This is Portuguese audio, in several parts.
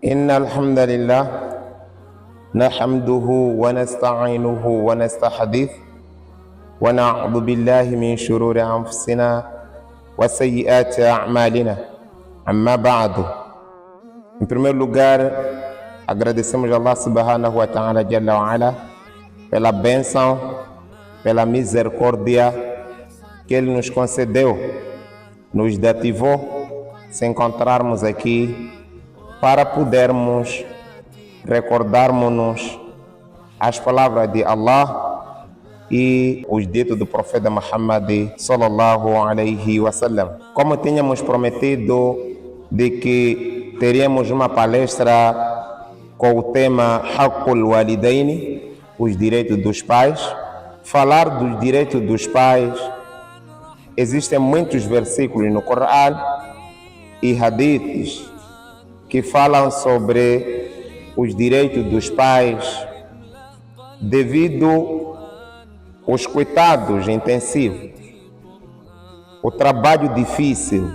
إن الحمد لله نحمده ونستعينه ونستحدث ونعوذ بالله من شرور أنفسنا وسيئات أعمالنا. أما بعد, em primeiro lugar, agradecemos a Allah subhanahu wa ta'ala jalla wa ala pela bênção, pela misericórdia que Ele nos concedeu, nos dativou se encontrarmos aqui para podermos recordarmos-nos as palavras de Allah e os ditos do profeta Muhammad sallallahu alaihi wasallam. Como tínhamos prometido de que teríamos uma palestra com o tema Haqqul Walidaini, os direitos dos pais. Falar dos direitos dos pais, existem muitos versículos no Corão e hadiths que falam sobre os direitos dos pais devido aos cuidados intensivos, o trabalho difícil,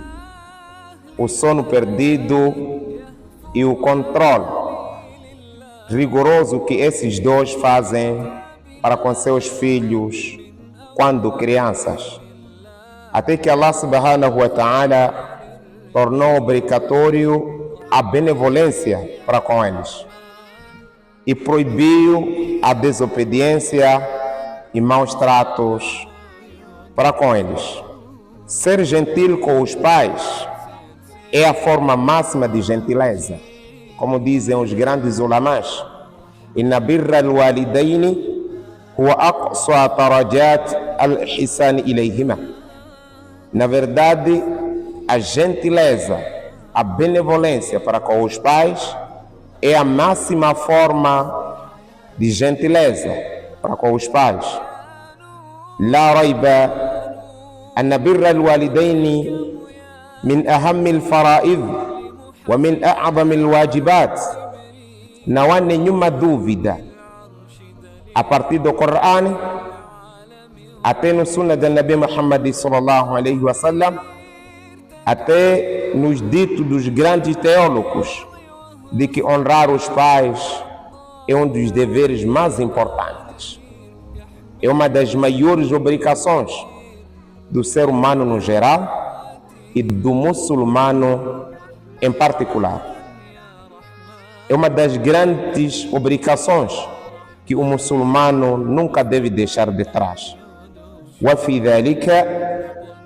o sono perdido e o controle rigoroso que esses dois fazem para com seus filhos quando crianças. Até que Allah subhanahu wa ta'ala tornou obrigatório a benevolência para com eles e proibiu a desobediência e maus tratos para com eles. Ser gentil com os pais é a forma máxima de gentileza, como dizem os grandes ulamás. Inna birra al-walidaini huwa aqsa darajat al-ihsan ilayhima. Na verdade, a gentileza, a benevolência para com os pais é a máxima forma de gentileza para com os pais. La raiba anna birra al-walidaini min aham al-fara'id wa min a'zam al-wajibat. Não há nenhuma dúvida, a partir do Corão até no Sunnah do Nabi Muhammad sallallahu alaihi wasallam, até nos ditos dos grandes teólogos, de que honrar os pais é um dos deveres mais importantes. É uma das maiores obrigações do ser humano no geral e do muçulmano em particular. É uma das grandes obrigações que o muçulmano nunca deve deixar de trás. وفي ذلك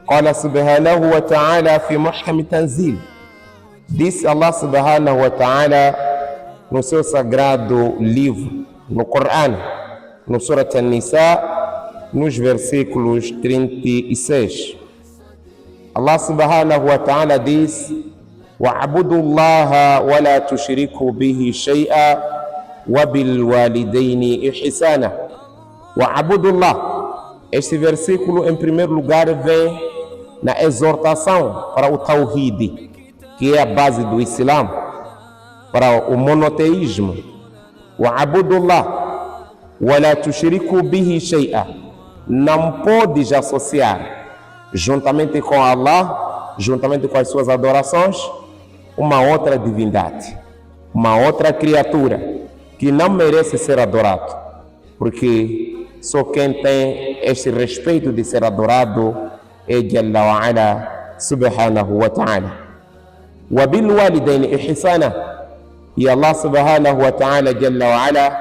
قال سبحانه وتعالى في محكم التنزيل. Disse Allah subhanahu wa ta'ala no seu sagrado livro, no Corão, no Surat An-Nisa, nos versículos 36. Allah subhanahu wa ta'ala diz: وَاعْبُدُوا اللَّهَ وَلَا تُشْرِكُوا بِهِ شَيْئًا وَبِالْوَالِدَيْنِ إِحْسَانًا. وَاعْبُدُوا اللَّهَ. Este versículo, em primeiro lugar, vem na exortação para o Tawhid, que é a base do Islã, para o monoteísmo. Wa'abudullah wa la tushriku bihi shay'a. Não podes associar, juntamente com Allah, juntamente com as suas adorações, uma outra divindade, uma outra criatura que não merece ser adorado, porque só quem tem este respeito de ser adorado é Jalla wa ala subhanahu wa ta'ala. Wa bil walidaini ihsana. E Allah subhanahu wa ta'ala Jalla wa ala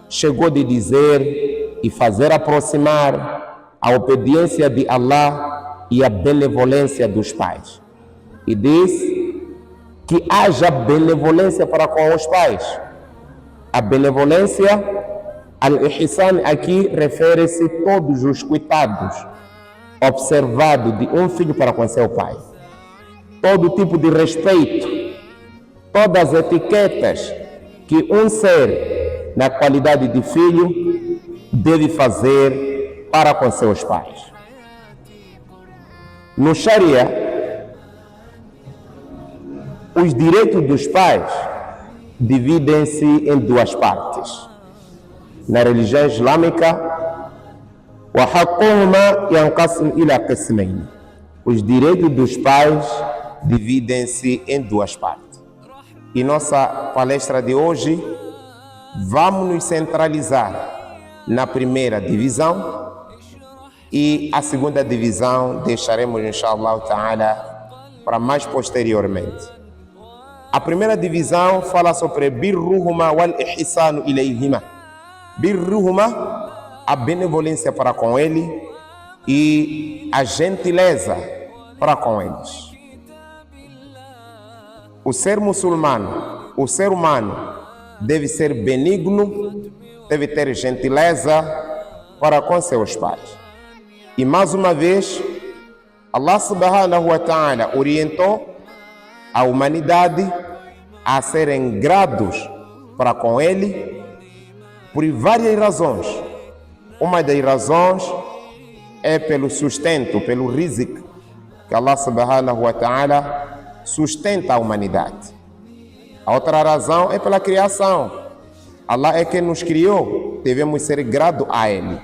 chegou de dizer e fazer aproximar a obediência de Allah e a benevolência dos pais. E diz que haja benevolência para com os pais. A benevolência, al-ihsan, aqui refere-se a todos os cuidados observados de um filho para com seu pai. Todo tipo de respeito, todas as etiquetas que um ser, na qualidade de filho, deve fazer para com seus pais. No Sharia, os direitos dos pais dividem-se em duas partes. Na religião islâmica, وَحَقُّهُمَا يَنْقَسِمُ إِلَى قِسْمَيْنِ. Os direitos dos pais dividem-se em duas partes. E nossa palestra de hoje, vamos nos centralizar na primeira divisão e a segunda divisão deixaremos, inshallah ta'ala, para mais posteriormente. A primeira divisão fala sobre birruhuma wal ihsanu ilayhima. Birruhuma, a benevolência para com ele e a gentileza para com eles. O ser muçulmano, o ser humano, deve ser benigno, deve ter gentileza para com seus pais. E mais uma vez, Allah subhanahu wa ta'ala orientou a humanidade a serem gratos para com ele por várias razões. Uma das razões é pelo sustento, pelo rizq que Allah subhanahu wa ta'ala sustenta a humanidade. A outra razão é pela criação. Allah é quem nos criou, devemos ser gratos a Ele.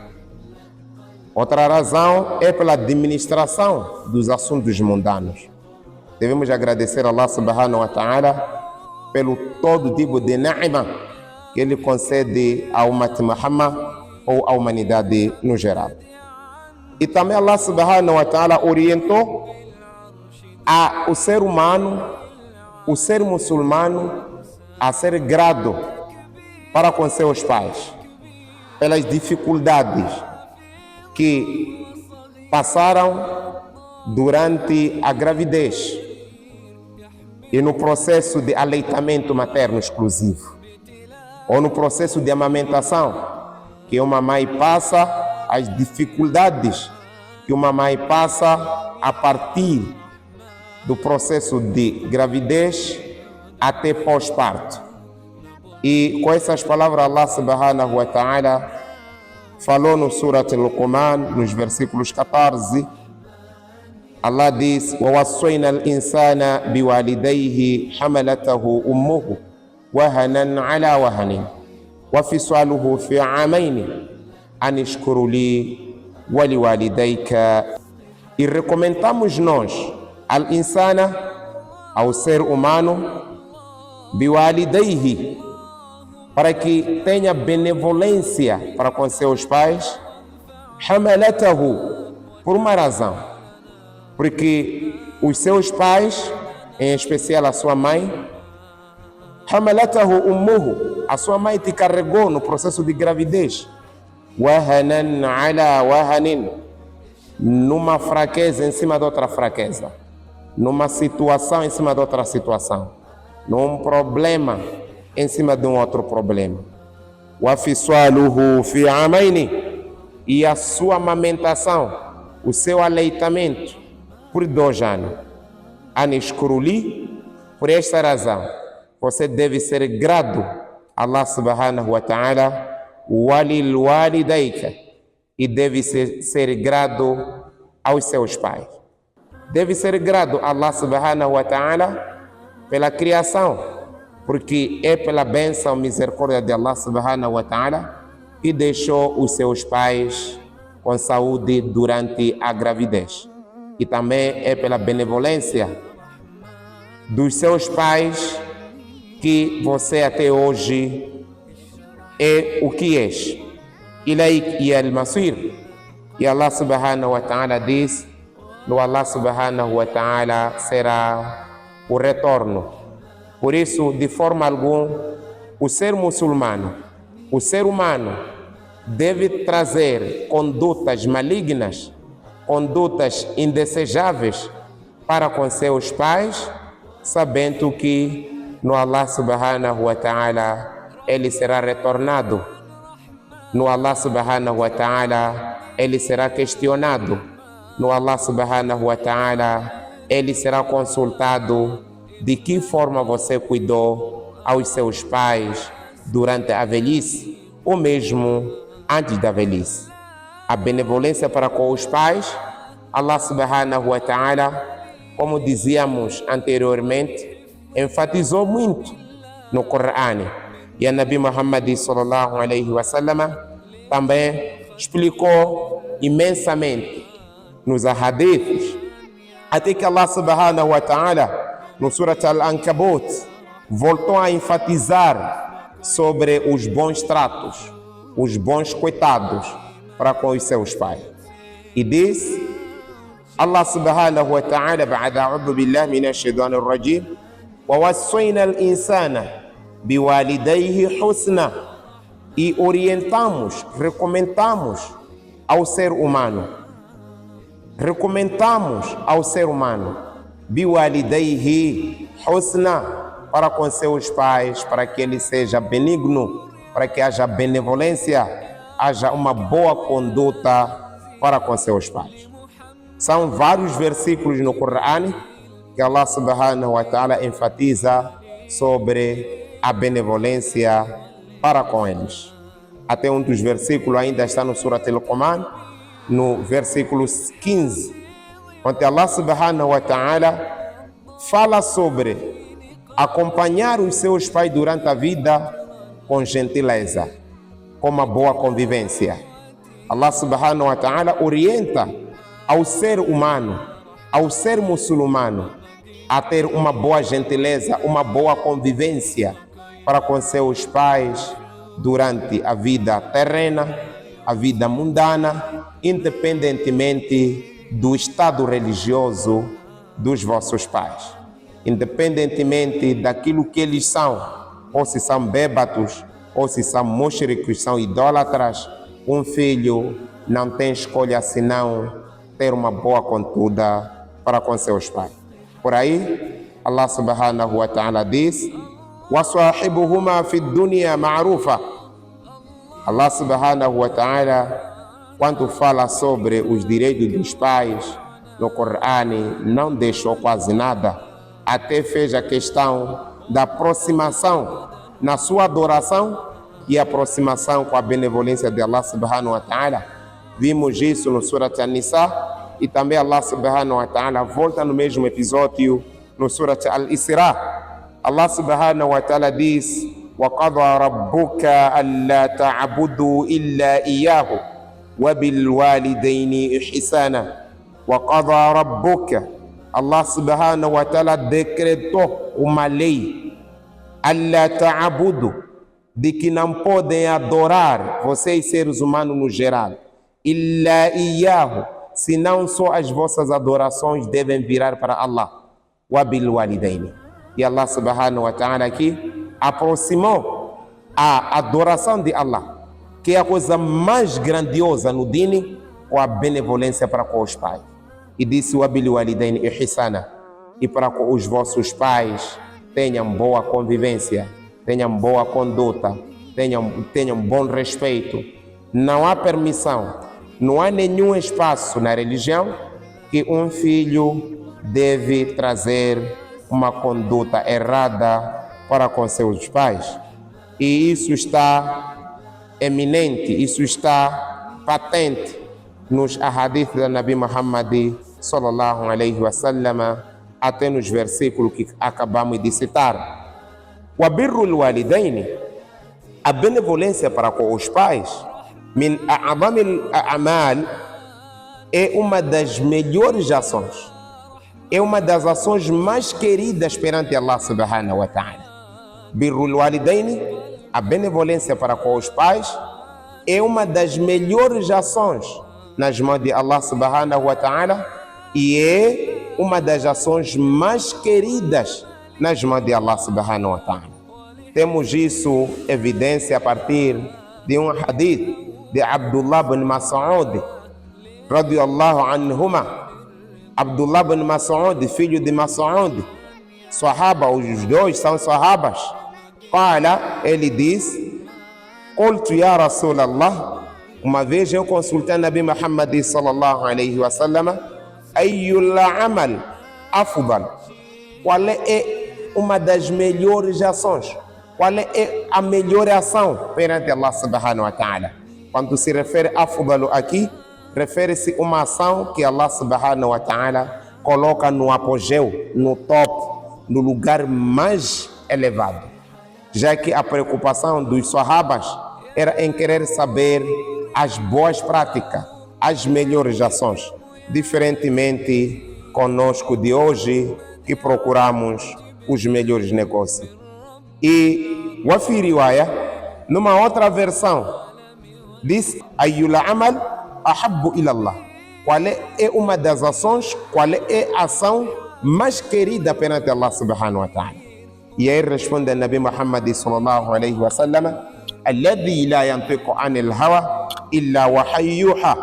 Outra razão é pela administração dos assuntos mundanos. Devemos agradecer a Allah subhanahu wa ta'ala pelo todo tipo de ni'ma que Ele concede ao Umat Muhammad ou à humanidade no geral. E também Allah subhanahu wa ta'ala orientou o ser humano, o ser muçulmano, a ser grato para com seus pais, pelas dificuldades que passaram durante a gravidez e no processo de aleitamento materno exclusivo, ou no processo de amamentação, que uma mãe passa, as dificuldades que uma mãe passa a partir do processo de gravidez até pós-parto. E com essas palavras Allah subhanahu wa ta'ala falou no Surat Al-Luqman, nos versículos 14, Allah diz: وَوَصَّيْنَا الْإِنسَانَ بِوَالِدَيْهِ حَمَلَتَهُ أُمُّهُ وَهَنًا عَلَى وَهَنٍ وَفِصَالُهُ فِي عَامَيْنِ أَنِ اشْكُرْ لِي وَلِوَالِدَيْكَ. E recomendamos nós al insana, ao ser humano, biwalidayhi, para que tenha benevolência para com seus pais, hamalatahu, por uma razão, porque os seus pais, em especial a sua mãe, hamalatahu ummuhu, a sua mãe te carregou no processo de gravidez, wahanan ala wahanin, numa fraqueza em cima de outra fraqueza, numa situação em cima de outra situação, num problema em cima de um outro problema. وَفِصَالُهُ فِي عَامَيْنِ, e a sua amamentação, o seu aleitamento, por 2 anos. أَنِ اشْكُرْ لِي, por esta razão, você deve ser grato a Allah subhanahu wa ta'ala, وَلِلْوَالِدَيْكَ, e deve ser grato aos seus pais. Deve ser grato a Allah subhanahu wa ta'ala pela criação, porque é pela bênção e misericórdia de Allah subhanahu wa ta'ala que deixou os seus pais com saúde durante a gravidez. E também é pela benevolência dos seus pais que você até hoje é o que és. Ilaik ya al-masir. E Allah subhanahu wa ta'ala diz: no Allah subhanahu wa ta'ala será o retorno. Por isso, de forma alguma, o ser muçulmano, o ser humano, deve trazer condutas malignas, condutas indesejáveis para com seus pais, sabendo que no Allah subhanahu wa ta'ala ele será retornado. No Allah subhanahu wa ta'ala ele será questionado. No Allah subhanahu wa ta'ala ele será consultado de que forma você cuidou aos seus pais durante a velhice ou mesmo antes da velhice. A benevolência para com os pais, Allah subhanahu wa ta'ala, como dizíamos anteriormente, enfatizou muito no Corão. E a Nabi Muhammad sallallahu alaihi wasallam também explicou imensamente nos hadiths, até que Allah subhanahu wa ta'ala no Surat Al-Ankabut voltou a enfatizar sobre os bons tratos, os bons cuidados para com os seus pais. E disse Allah subhanahu wa ta'ala ba'da a'udhu billahi minash shaitanir rajim wa wassayna al-insana biwalidayhi husna, e orientamos, recomendamos ao ser humano biwalidayhi husna, para com seus pais, para que ele seja benigno, para que haja benevolência, haja uma boa conduta para com seus pais. São vários versículos no Corão que Allah subhanahu wa ta'ala enfatiza sobre a benevolência para com eles. Até um dos versículos ainda está no Surat Al-Luqman, no versículo 15, onde Allah subhanahu wa ta'ala fala sobre acompanhar os seus pais durante a vida com gentileza, com uma boa convivência. Allah subhanahu wa ta'ala orienta ao ser humano, ao ser muçulmano, a ter uma boa gentileza, uma boa convivência para com seus pais durante a vida terrena, a vida mundana, independentemente do estado religioso dos vossos pais, independentemente daquilo que eles são, ou se são bêbados, ou se são mushricos, são idólatras. Um filho não tem escolha senão ter uma boa conduta para com seus pais. Por aí, Allah subhanahu wa ta'ala diz: وَصَاحِبُهُمَا فِي الدُّنْيَا مَعْرُوفًا. Allah subhanahu wa ta'ala, quando fala sobre os direitos dos pais, no Corão não deixou quase nada, até fez a questão da aproximação na sua adoração e aproximação com a benevolência de Allah subhanahu wa ta'ala. Vimos isso no Surat An-Nisa, e também Allah subhanahu wa ta'ala volta no mesmo episódio no Surat Al-Isra. Allah subhanahu wa ta'ala diz: وَقَضَى رَبُّكَ أَلَّا تَعْبُدُوا إِلَّا إِيَّاهُ وَبِالْوَالِدَيْنِ إِحْسَانًا. وَقَضَى رَبُّكَ, Allah subhanahu wa ta'ala decretou uma lei, أَلَّا تَعْبُدُوا, de que não podem adorar vocês seres humanos no geral, إِلَّا إِيَّاهُ, senão só as vossas adorações devem virar para Allah. وَبِالْوَالِدَيْنِ, e Allah subhanahu wa ta'ala aqui aproximou a adoração de Allah, que é a coisa mais grandiosa no dini, com a benevolência para com os pais. E disse: وَبِالْوَالِدَيْنِ إِحْسَانًا, e para com os vossos pais tenham boa convivência, tenham boa conduta, tenham bom respeito. Não há permissão, não há nenhum espaço na religião que um filho deve trazer uma conduta errada para com seus pais. E isso está eminente, isso está patente nos ahadith da Nabi Muhammad sallallahu alaihi wasallam, até nos versículos que acabamos de citar. Wa birrul walidaini, a benevolência para com os pais, min a'zamil a'mal, é uma das melhores ações, é uma das ações mais queridas perante Allah subhanahu wa ta'ala. Birrul walidaini, a benevolência para com os pais, é uma das melhores ações nas mãos de Allah subhanahu wa ta'ala, e é uma das ações mais queridas nas mãos de Allah subhanahu wa ta'ala. Temos isso evidência a partir de um hadith de Abdullah bin Mas'ud radiyallahu anhuma. Abdullah bin Mas'ud, filho de Mas'ud, sahaba, os dois são sahabas. Qala, ele diz: Qultu ya Rasulallah, uma vez eu consultei a Nabi Muhammad sallallahu alaihi wasallam, ayyul amal afdal, qual é uma das melhores ações, qual é a melhor ação perante Allah subhanahu wa ta'ala? Quando se refere a afdal aqui, refere-se a uma ação que Allah subhanahu wa ta'ala coloca no apogeu, no top, no lugar mais elevado, já que a preocupação dos sahabas era em querer saber as boas práticas, as melhores ações, diferentemente conosco de hoje, que procuramos os melhores negócios. E wafi riwaya, numa outra versão, diz ayyul amal ahabbu ila Allah. Qual é uma das ações, qual é a ação mais querida perante Allah subhanahu wa ta'ala? E aí responde o Nabi Muhammad sallallahu alayhi wa sallam: alladhi la yantiqu anil hawa illa wahayyuha.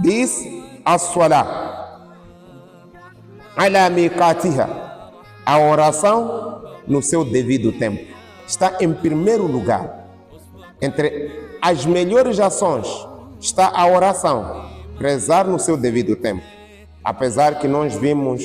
Diz as-salah ala miqatiha, a oração no seu devido tempo. Está em primeiro lugar. Entre as melhores ações está a oração, rezar no seu devido tempo. Apesar que nós vimos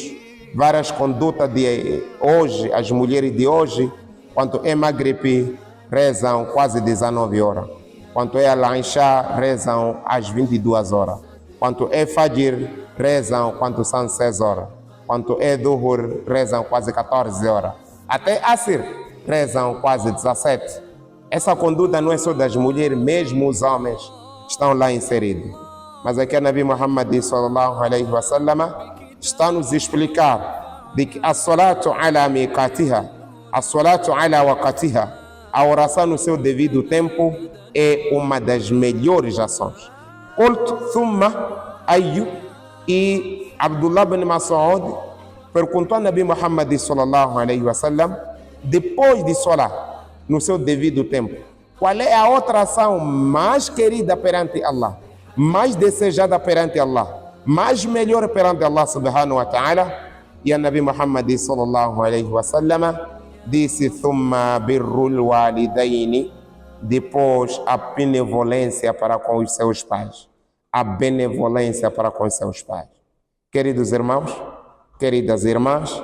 várias condutas de hoje, as mulheres de hoje, quando é Maghrib, rezam quase 19 horas. Quando é Al-Isha, rezam às 22 horas. Quando é Fajr, rezam quando são 6 horas. Quando é Dhuhr, rezam quase 14 horas. Até Asr, rezam quase 17. Essa conduta não é só das mulheres, mesmo os homens estão lá inseridos. Mas aqui a Nabi Muhammad sallallahu alayhi wa sallam está nos explicar de que a salatu ala miqatiha, a salatu ala waqatiha, a oração no seu devido tempo é uma das melhores ações. Qult thumma ayyu, e Abdullah bin Mas'ud perguntou a Nabi Muhammad sallallahu alayhi wa sallam, depois de salat no seu devido tempo, qual é a outra ação mais querida perante Allah, mais desejada perante Allah, mais melhor perante Allah subhanahu wa ta'ala? E a Nabi Muhammad sallallahu alayhi wa sallam disse: thumma birrul walidaini, depois a benevolência para com os seus pais. A benevolência para com os seus pais. Queridos irmãos, queridas irmãs,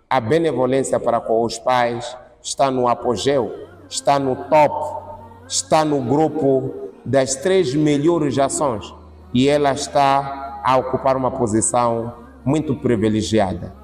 a benevolência para com os pais está no apogeu, está no top, está no grupo das 3 melhores ações, e ela está a ocupar uma posição muito privilegiada.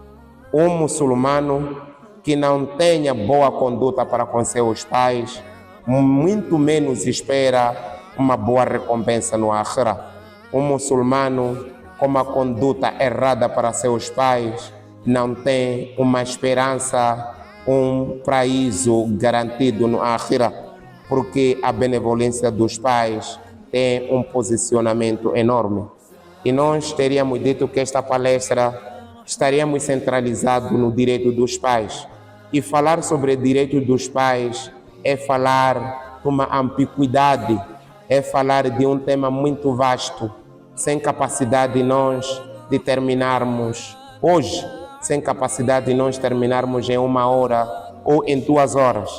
Um muçulmano que não tenha boa conduta para com seus pais, muito menos espera uma boa recompensa no Akhira. Um muçulmano com uma conduta errada para seus pais não tem uma esperança, um paraíso garantido no Akhira, porque a benevolência dos pais tem um posicionamento enorme. E nós teríamos dito que esta palestra estaríamos centralizados no direito dos pais. E falar sobre o direito dos pais é falar de uma ambiguidade, é falar de um tema muito vasto, sem capacidade de nós de terminarmos hoje, sem capacidade de nós terminarmos em 1 hora ou em 2 horas.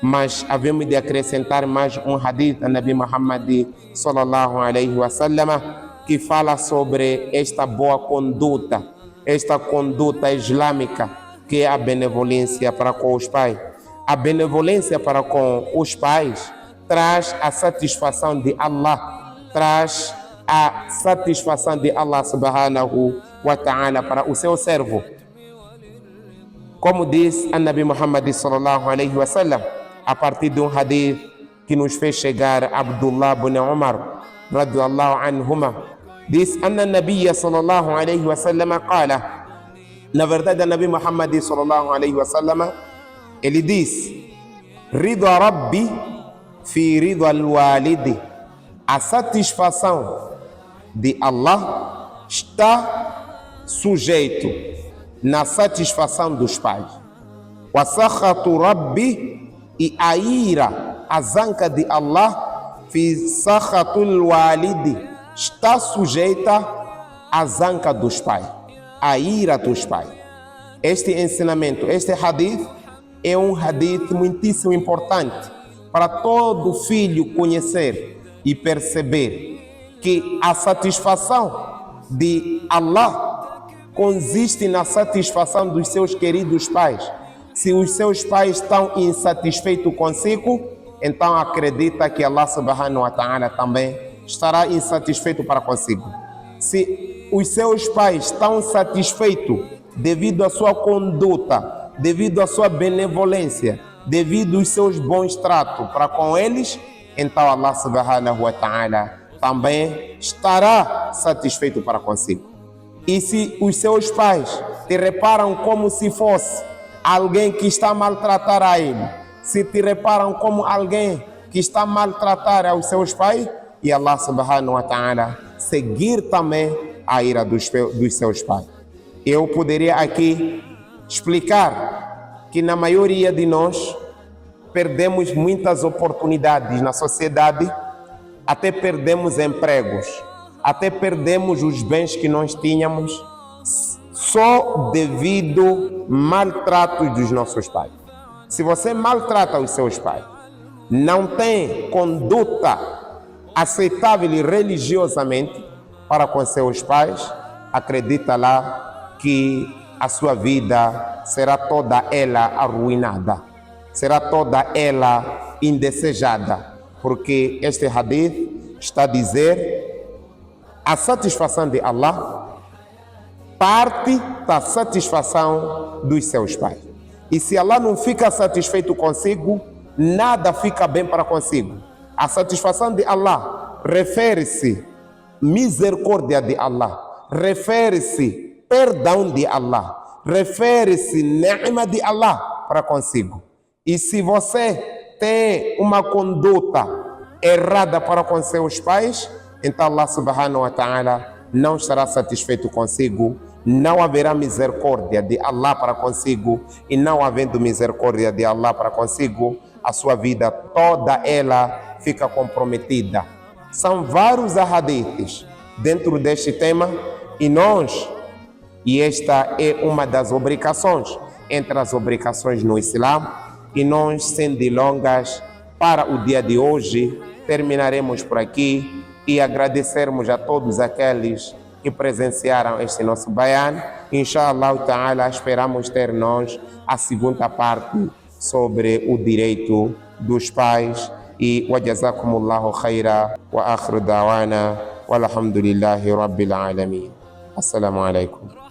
Mas havemos de acrescentar mais um hadith da Nabi Muhammad sallallahu alayhi wa sallam, que fala sobre esta boa conduta, esta conduta islâmica, que é a benevolência para com os pais. A benevolência para com os pais traz a satisfação de Allah, traz a satisfação de Allah subhanahu wa ta'ala para o seu servo. Como diz a Nabi Muhammad sallallahu alayhi wa sallam, a partir de um hadith que nos fez chegar Abdullah bin Umar radiyallahu anhuma, diz: anna Nabiyya sallallahu alayhi wa sallam qala, na verdade, a Nabi Muhammad sallallahu alayhi wa sallam, ele diz: ridwa rabbi fi ridwa al-walidi, a satisfação de Allah está sujeito na satisfação dos pais. Wa sakhatu rabbi, e a ira, a zanca de Allah, fi sakhatul walidi, está sujeita à zanca dos pais, a ira dos pais. Este ensinamento, este hadith, é um hadith muitíssimo importante para todo filho conhecer e perceber que a satisfação de Allah consiste na satisfação dos seus queridos pais. Se os seus pais estão insatisfeitos consigo, então acredita que Allah subhanahu wa ta'ala também estará insatisfeito para consigo. Se os seus pais estão satisfeitos devido à sua conduta, devido à sua benevolência, devido aos seus bons tratos para com eles, então Allah subhanahu wa ta'ala também estará satisfeito para consigo. E se os seus pais te reparam como se fosse alguém que está a maltratar a ele, se te reparam como alguém que está a maltratar aos seus pais, e Allah subhanahu wa ta'ala seguir também a ira dos seus pais. Eu poderia aqui explicar que na maioria de nós perdemos muitas oportunidades na sociedade, até perdemos empregos, até perdemos os bens que nós tínhamos, só devido maltrato dos nossos pais. Se você maltrata os seus pais, não tem conduta aceitável religiosamente para com seus pais, acredita lá que a sua vida será toda ela arruinada, será toda ela indesejada, porque este hadith está a dizer a satisfação de Allah parte da satisfação dos seus pais. E se Allah não fica satisfeito consigo, nada fica bem para consigo. A satisfação de Allah refere-se misericórdia de Allah, refere-se perdão de Allah, refere-se ni'ma de Allah para consigo. E se você tem uma conduta errada para com seus pais, então Allah subhanahu wa ta'ala não estará satisfeito consigo, não haverá misericórdia de Allah para consigo, e não havendo misericórdia de Allah para consigo, a sua vida toda ela fica comprometida. São vários hadiths dentro deste tema, e esta é uma das obrigações, entre as obrigações no Islã, e nós, sem delongas, para o dia de hoje, terminaremos por aqui e agradecermos a todos aqueles que presenciaram este nosso bayan. Inshallah ta'ala, esperamos ter nós a segunda parte sobre o direito dos pais. E wa jazakumullahu khaira wa akhiru da'wana walhamdulillahi rabbil alamin. Assalamu alaikum.